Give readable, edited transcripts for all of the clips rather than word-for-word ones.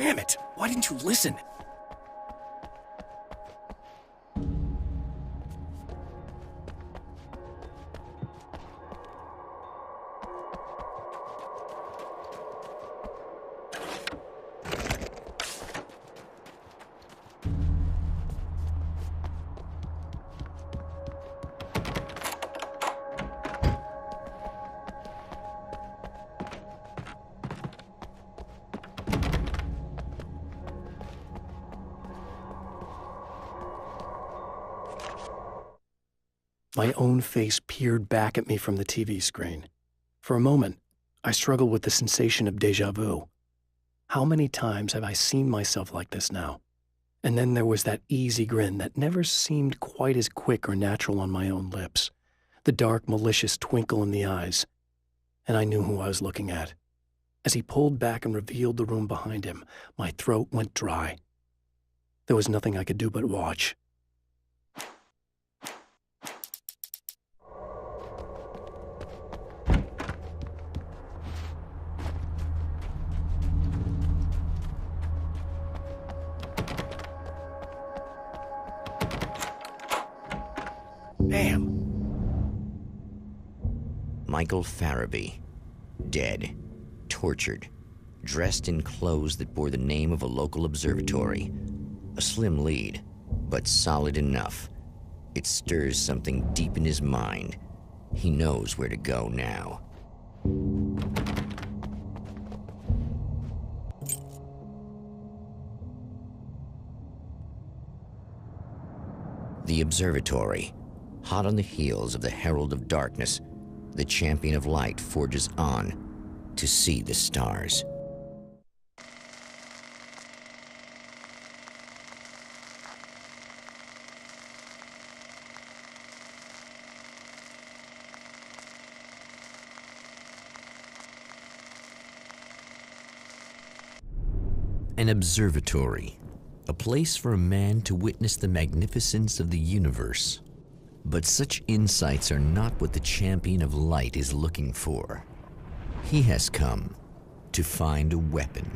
Damn it! Why didn't you listen? My own face peered back at me from the TV screen. For a moment, I struggled with the sensation of déjà vu. How many times have I seen myself like this now? And then there was that easy grin that never seemed quite as quick or natural on my own lips, the dark, malicious twinkle in the eyes. And I knew who I was looking at. As he pulled back and revealed the room behind him, my throat went dry. There was nothing I could do but watch. Damn. Michael Farabee, dead, tortured, dressed in clothes that bore the name of a local observatory. A slim lead, but solid enough. It stirs something deep in his mind. He knows where to go now. The Observatory. Hot on the heels of the Herald of Darkness, the Champion of Light forges on to see the stars. An observatory, a place for a man to witness the magnificence of the universe. But such insights are not what the Champion of Light is looking for. He has come to find a weapon.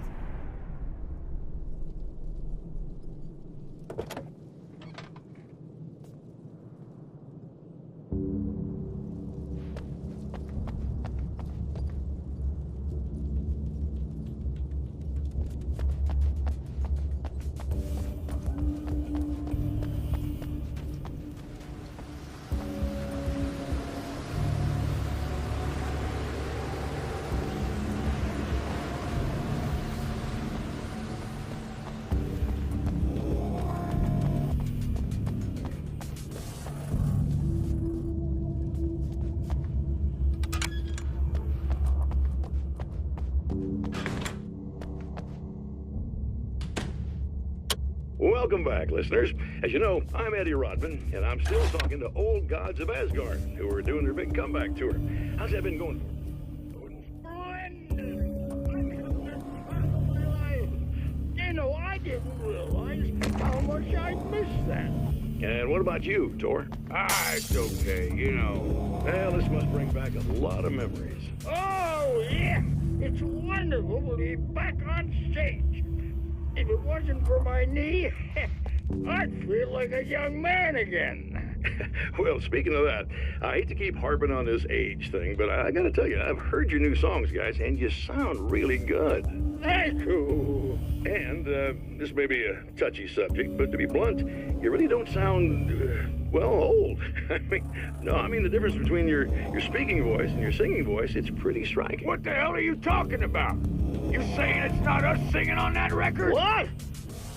Welcome back, listeners. As you know, I'm Eddie Rodman, and I'm still talking to old gods of Asgard, who are doing their big comeback tour. How's that been going for you? You know, I didn't realize how much I'd missed that. And what about you, Tor? It's okay, you know. Well, this must bring back a lot of memories. Oh, yeah. It's wonderful to be back on stage. If it wasn't for my knee, I'd feel like a young man again. Well, speaking of that, I hate to keep harping on this age thing, but I gotta tell you, I've heard your new songs, guys, and you sound really good. Thank you. And this may be a touchy subject, but to be blunt, you really don't sound, well, old. I mean the difference between your speaking voice and your singing voice, it's pretty striking. What the hell are you talking about? You saying it's not us singing on that record? What?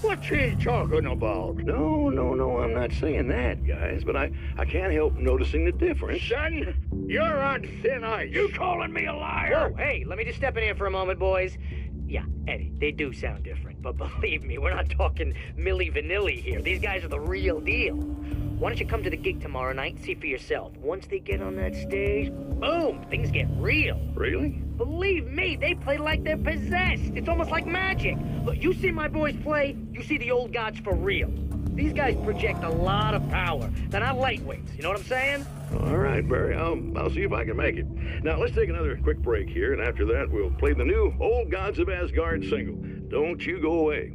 What's he talking about? No, I'm not saying that, guys, but I can't help noticing the difference. Son, you're on thin ice. You calling me a liar? Whoa, hey, let me just step in here for a moment, boys. Yeah, Eddie, they do sound different, but believe me, we're not talking Milli Vanilli here. These guys are the real deal. Why don't you come to the gig tomorrow night and see for yourself? Once they get on that stage, boom, things get real. Really? Believe me, they play like they're possessed. It's almost like magic. Look, you see my boys play, you see the old gods for real. These guys project a lot of power. They're not lightweights, you know what I'm saying? All right, Barry, I'll see if I can make it. Now, let's take another quick break here, and after that, we'll play the new Old Gods of Asgard single. Don't you go away.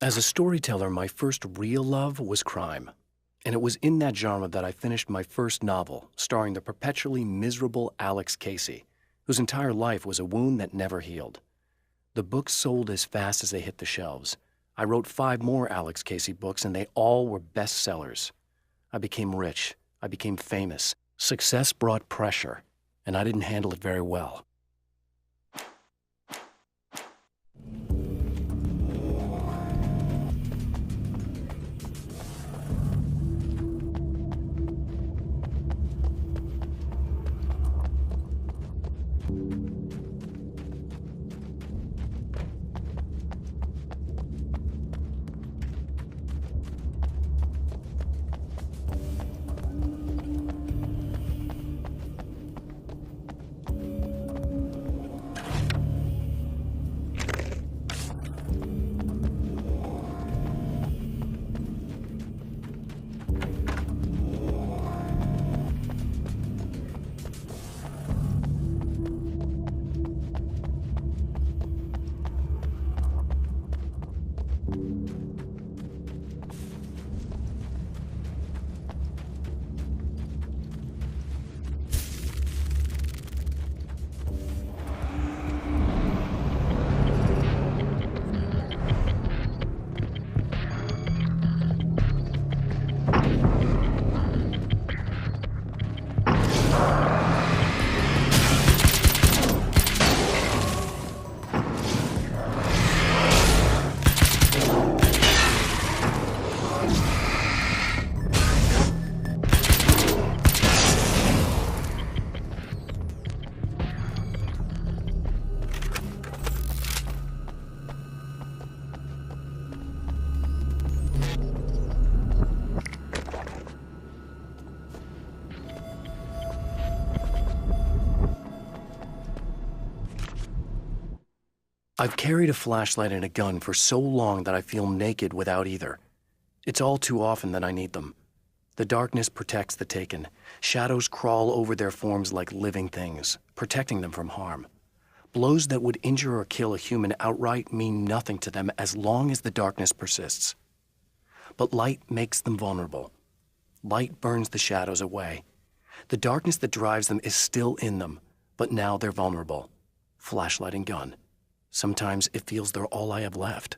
As a storyteller, my first real love was crime. And it was in that genre that I finished my first novel, starring the perpetually miserable Alex Casey, whose entire life was a wound that never healed. The books sold as fast as they hit the shelves. I wrote 5 more Alex Casey books, and they all were bestsellers. I became rich. I became famous. Success brought pressure, and I didn't handle it very well. I've carried a flashlight and a gun for so long that I feel naked without either. It's all too often that I need them. The darkness protects the taken. Shadows crawl over their forms like living things, protecting them from harm. Blows that would injure or kill a human outright mean nothing to them as long as the darkness persists. But light makes them vulnerable. Light burns the shadows away. The darkness that drives them is still in them, but now they're vulnerable. Flashlight and gun. Sometimes it feels they're all I have left.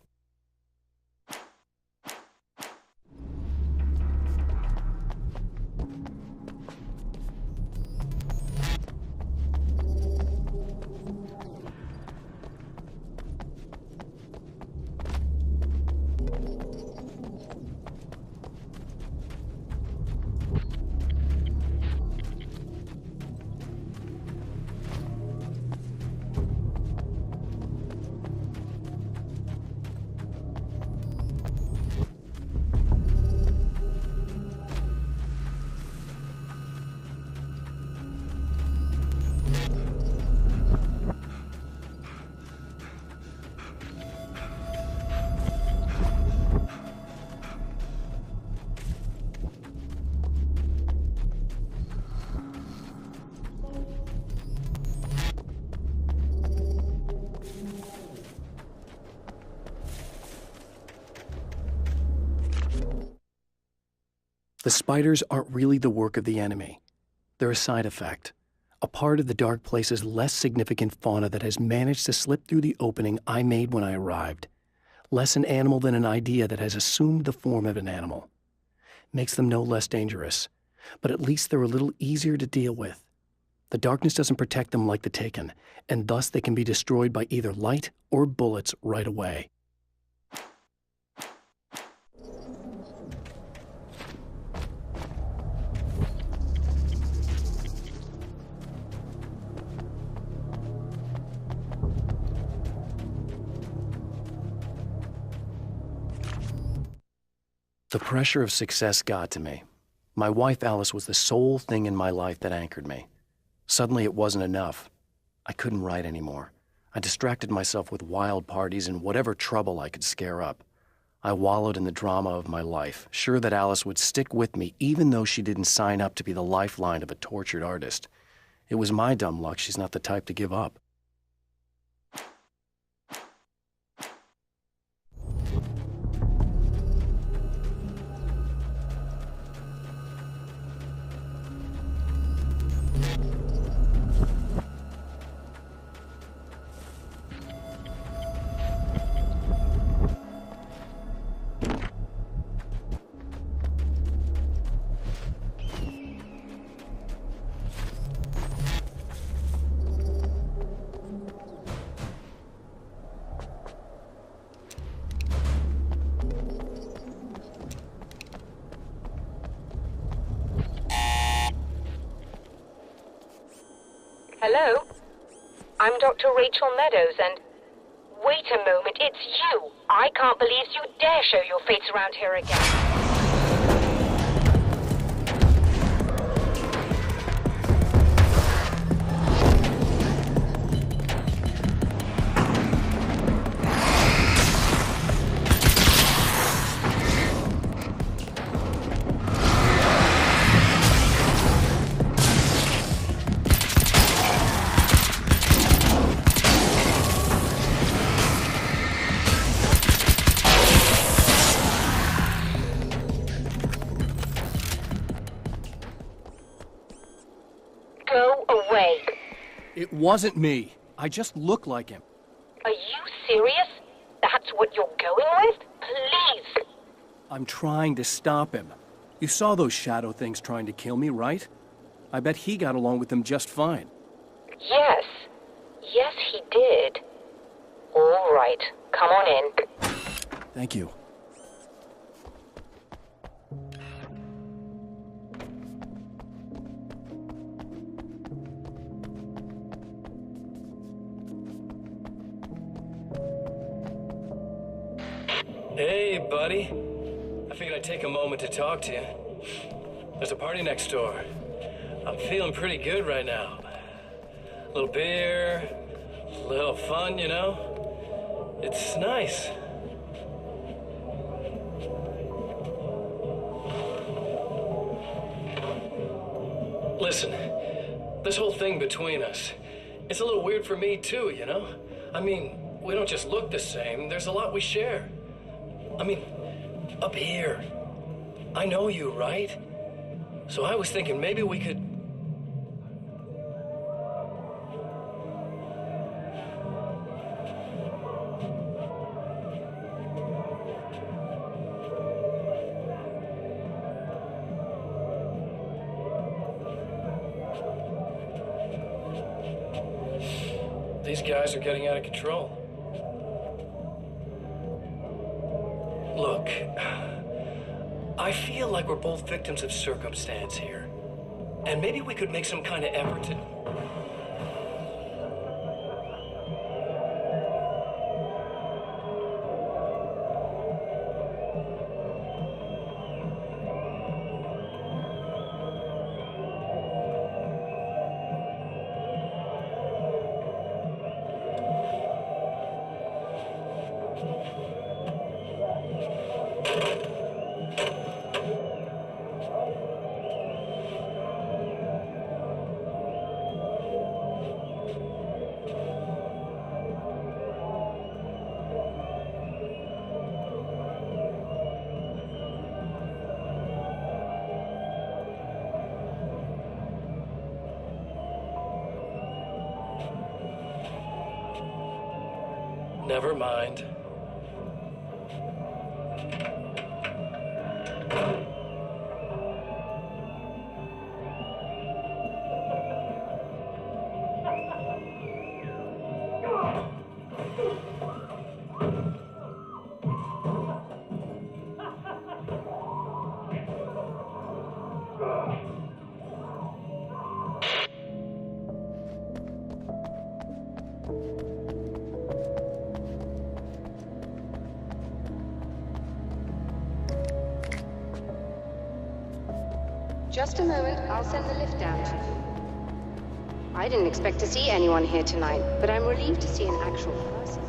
The spiders aren't really the work of the enemy. They're a side effect, a part of the dark place's less significant fauna that has managed to slip through the opening I made when I arrived. Less an animal than an idea that has assumed the form of an animal. Makes them no less dangerous, but at least they're a little easier to deal with. The darkness doesn't protect them like the Taken, and thus they can be destroyed by either light or bullets right away. The pressure of success got to me. My wife Alice was the sole thing in my life that anchored me. Suddenly it wasn't enough. I couldn't write anymore. I distracted myself with wild parties and whatever trouble I could scare up. I wallowed in the drama of my life, sure that Alice would stick with me even though she didn't sign up to be the lifeline of a tortured artist. It was my dumb luck she's not the type to give up. Hello? I'm Dr. Rachel Meadows, and... Wait a moment, it's you! I can't believe you dare show your face around here again. Go away. It wasn't me. I just look like him. Are you serious? That's what you're going with? Please! I'm trying to stop him. You saw those shadow things trying to kill me, right? I bet he got along with them just fine. Yes. Yes, he did. All right. Come on in. Thank you. Hey, buddy. I figured I'd take a moment to talk to you. There's a party next door. I'm feeling pretty good right now. A little beer, a little fun, you know? It's nice. Listen, this whole thing between us, it's a little weird for me too, you know? I mean, we don't just look the same, there's a lot we share. I mean, up here. I know you, right? So I was thinking maybe we could... These guys are getting out of control. Look, I feel like we're both victims of circumstance here. And maybe we could make some kind of effort to... Never mind. Just a moment, I'll send the lift down to you. I didn't expect to see anyone here tonight, but I'm relieved to see an actual person.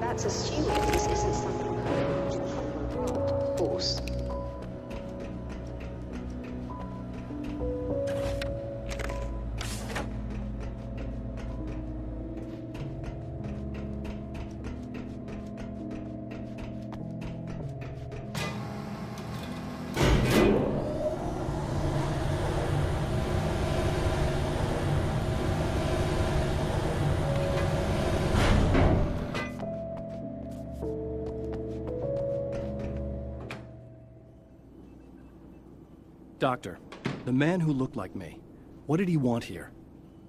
That's assuming this isn't some of course. Doctor, the man who looked like me, what did he want here?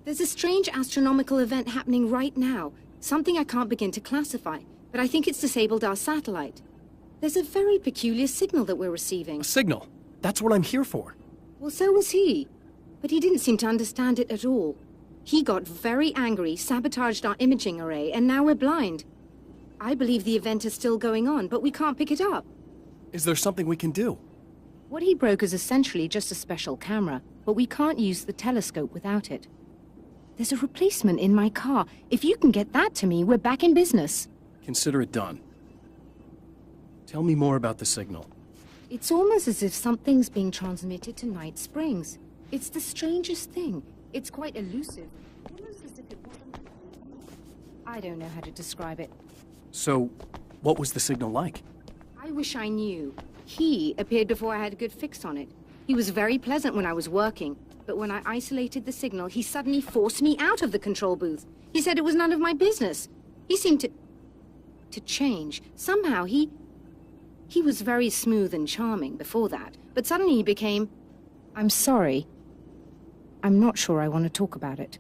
There's a strange astronomical event happening right now. Something I can't begin to classify, but I think it's disabled our satellite. There's a very peculiar signal that we're receiving. A signal? That's what I'm here for. Well, so was he. But he didn't seem to understand it at all. He got very angry, sabotaged our imaging array, and now we're blind. I believe the event is still going on, but we can't pick it up. Is there something we can do? What he broke is essentially just a special camera, but we can't use the telescope without it. There's a replacement in my car. If you can get that to me, we're back in business. Consider it done. Tell me more about the signal. It's almost as if something's being transmitted to Night Springs. It's the strangest thing. It's quite elusive. Almost as if it wasn't... I don't know how to describe it. So, what was the signal like? I wish I knew. He appeared before I had a good fix on it. He was very pleasant when I was working, but when I isolated the signal, he suddenly forced me out of the control booth. He said it was none of my business. He seemed to change. Somehow he was very smooth and charming before that, but suddenly he became... I'm sorry. I'm not sure I want to talk about it.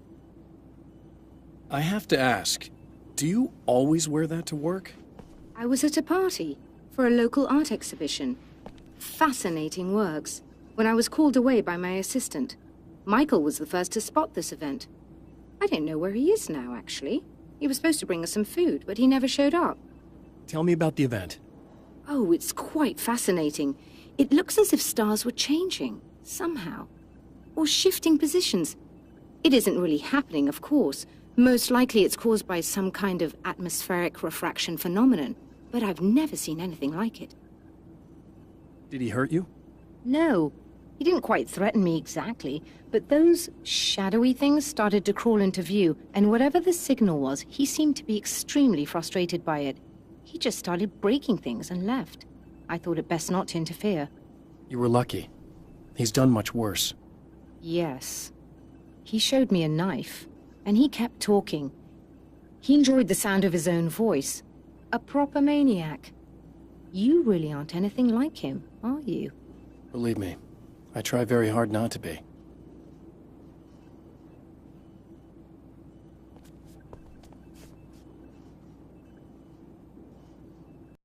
I have to ask, do you always wear that to work? I was at a party for a local art exhibition. Fascinating works. When I was called away by my assistant, Michael was the first to spot this event. I don't know where he is now, actually. He was supposed to bring us some food, but he never showed up. Tell me about the event. Oh, it's quite fascinating. It looks as if stars were changing, somehow. Or shifting positions. It isn't really happening, of course. Most likely it's caused by some kind of atmospheric refraction phenomenon. But I've never seen anything like it. Did he hurt you? No. He didn't quite threaten me exactly, but those shadowy things started to crawl into view, and whatever the signal was, he seemed to be extremely frustrated by it. He just started breaking things and left. I thought it best not to interfere. You were lucky. He's done much worse. Yes. He showed me a knife, and he kept talking. He enjoyed the sound of his own voice. A proper maniac. You really aren't anything like him, are you? Believe me, I try very hard not to be.